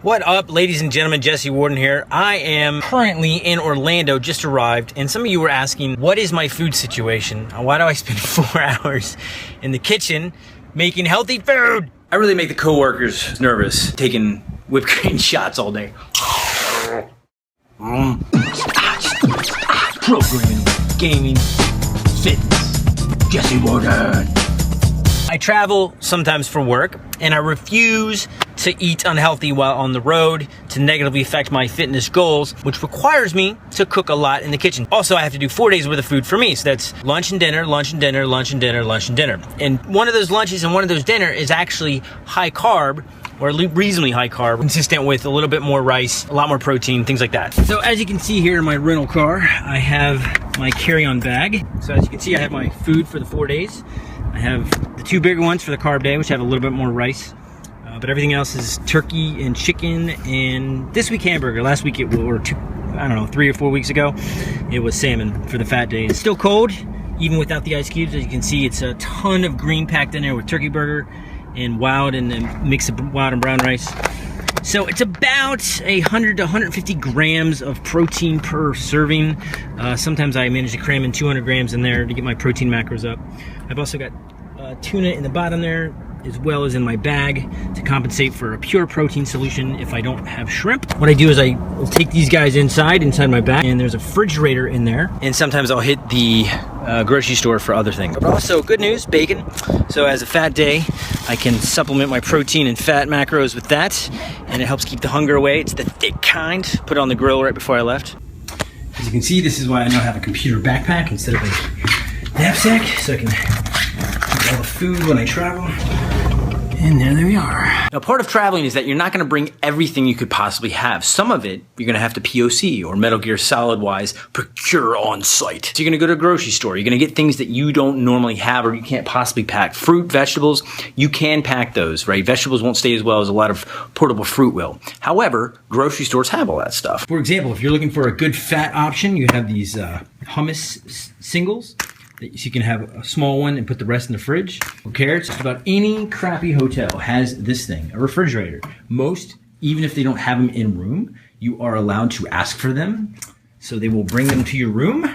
What up, ladies and gentlemen? Jesse Warden here. I am currently in Orlando, just arrived, and some of you were asking, what is my food situation? Why do I spend 4 hours in the kitchen making healthy food? I really make the coworkers nervous, taking whipped cream shots all day. Programming, gaming, fitness, Jesse Warden. I travel sometimes for work, and I refuse to eat unhealthy while on the road to negatively affect my fitness goals, which requires me to cook a lot in the kitchen. Also, I have to do 4 days worth of food for me, so that's lunch and dinner, lunch and dinner, lunch and dinner, lunch and dinner. And one of those lunches and one of those dinner is actually high carb, or reasonably high carb, consistent with a little bit more rice, a lot more protein, things like that. So as you can see here in my rental car, I have my carry-on bag. So as you can see, I have my food for the 4 days. I have the 2 bigger ones for the carb day, which have a little bit more rice. But everything else is turkey and chicken, and this week hamburger. Last week or 3 or 4 weeks ago, it was salmon for the fat day. It's still cold, even without the ice cubes. As you can see, it's a ton of green packed in there with turkey burger and wild and a mix of wild and brown rice. So it's about 100 to 150 grams of protein per serving. Sometimes I manage to cram in 200 grams in there to get my protein macros up. I've also got tuna in the bottom there, as well as in my bag to compensate for a pure protein solution if I don't have shrimp. What I do is I will take these guys inside my bag, and there's a refrigerator in there, and sometimes I'll hit the grocery store for other things. But also, good news, bacon. So as a fat day, I can supplement my protein and fat macros with that, and it helps keep the hunger away. It's the thick kind. Put it on the grill right before I left. As you can see, this is why I now have a computer backpack instead of a knapsack, so I can keep all the food when I travel. And there we are. Now, part of traveling is that you're not gonna bring everything you could possibly have. Some of it, you're gonna have to POC, or Metal Gear Solid-wise, procure on site. So you're gonna go to a grocery store, you're gonna get things that you don't normally have or you can't possibly pack. Fruit, vegetables, you can pack those, right? Vegetables won't stay as well as a lot of portable fruit will. However, grocery stores have all that stuff. For example, if you're looking for a good fat option, you have these hummus singles. So you can have a small one and put the rest in the fridge. Who cares? Just about any crappy hotel has this thing, a refrigerator. Most, even if they don't have them in room, you are allowed to ask for them. So they will bring them to your room,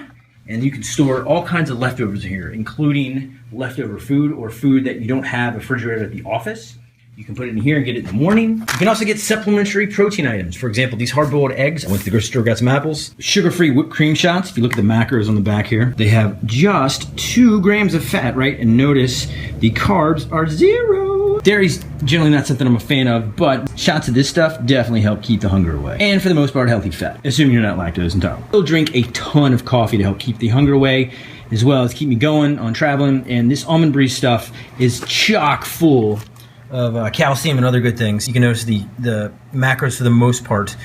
and you can store all kinds of leftovers here, including leftover food or food that you don't have a refrigerator at the office. You can put it in here and get it in the morning. You can also get supplementary protein items. For example, these hard-boiled eggs. I went to the grocery store, got some apples. Sugar-free whipped cream shots. If you look at the macros on the back here, they have just 2 grams of fat, right? And notice the carbs are 0. Dairy's generally not something I'm a fan of, but shots of this stuff definitely help keep the hunger away. And for the most part, healthy fat, assuming you're not lactose intolerant. I'll drink a ton of coffee to help keep the hunger away, as well as keep me going on traveling. And this Almond Breeze stuff is chock full of calcium and other good things. You can notice the macros for the most part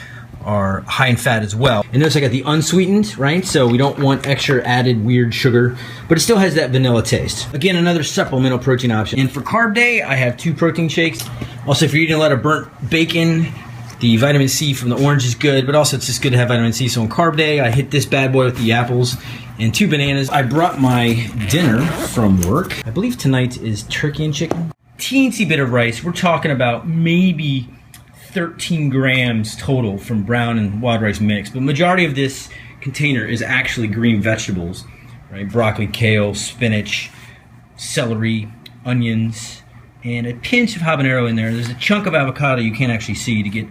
are high in fat as well. And notice I got the unsweetened, right? So we don't want extra added weird sugar, but it still has that vanilla taste. Again, another supplemental protein option. And for carb day, I have 2 protein shakes. Also, if you're eating a lot of burnt bacon, the vitamin C from the orange is good, but also it's just good to have vitamin C. So on carb day, I hit this bad boy with the apples and 2 bananas. I brought my dinner from work. I believe tonight is turkey and chicken. Teensy bit of rice. We're talking about maybe 13 grams total from brown and wild rice mix, but majority of this container is actually green vegetables, right? Broccoli, kale, spinach, celery, onions, and a pinch of habanero in there. There's a chunk of avocado you can't actually see to get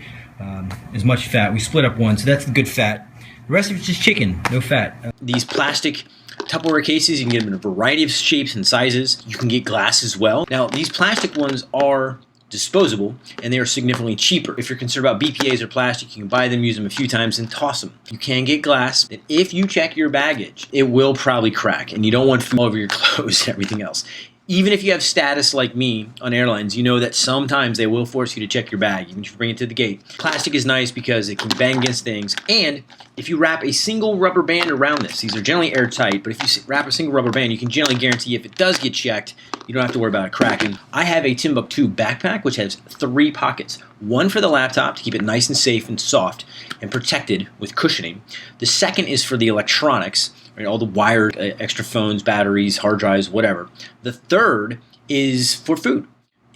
as much fat. We split up one, so that's the good fat. The rest of it's just chicken, no fat. These plastic Tupperware cases, you can get them in a variety of shapes and sizes. You can get glass as well. Now, these plastic ones are disposable, and they are significantly cheaper. If you're concerned about BPAs or plastic, you can buy them, use them a few times, and toss them. You can get glass, and if you check your baggage, it will probably crack, and you don't want food all over your clothes and everything else. Even if you have status like me on airlines, you know that sometimes they will force you to check your bag, even if you bring it to the gate. Plastic is nice because it can bang against things, and if you wrap a single rubber band around this, these are generally airtight, but if you wrap a single rubber band, you can generally guarantee if it does get checked, you don't have to worry about it cracking. I have a Timbuk2 backpack, which has 3 pockets. One for the laptop to keep it nice and safe and soft and protected with cushioning. The second is for the electronics, right, all the wired extra phones, batteries, hard drives, whatever. The third is for food.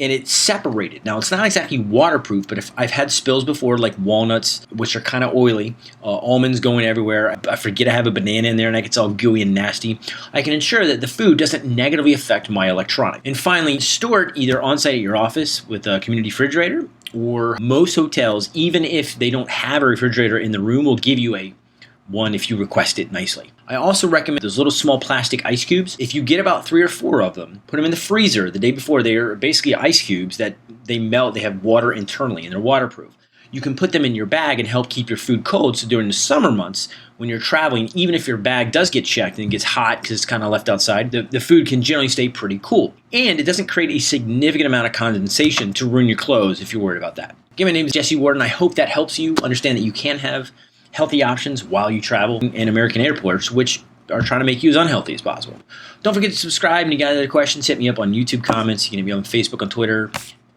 and it's separated. Now, it's not exactly waterproof, but if I've had spills before, like walnuts, which are kind of oily, almonds going everywhere, I forget I have a banana in there and it gets all gooey and nasty, I can ensure that the food doesn't negatively affect my electronics. And finally, store it either on-site at your office with a community refrigerator, or most hotels, even if they don't have a refrigerator in the room, will give you one if you request it nicely. I also recommend those little small plastic ice cubes. If you get about 3 or 4 of them, put them in the freezer the day before. They're basically ice cubes that they melt. They have water internally and they're waterproof. You can put them in your bag and help keep your food cold. So during the summer months, when you're traveling, even if your bag does get checked and it gets hot because it's kind of left outside, the food can generally stay pretty cool. And it doesn't create a significant amount of condensation to ruin your clothes if you're worried about that. Again, my name is Jesse Warden. I hope that helps you understand that you can have healthy options while you travel in American airports, which are trying to make you as unhealthy as possible. Don't forget to subscribe, and you got other questions, hit me up on YouTube comments. You can be on Facebook, on Twitter,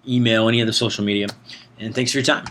email, any other social media. And thanks for your time.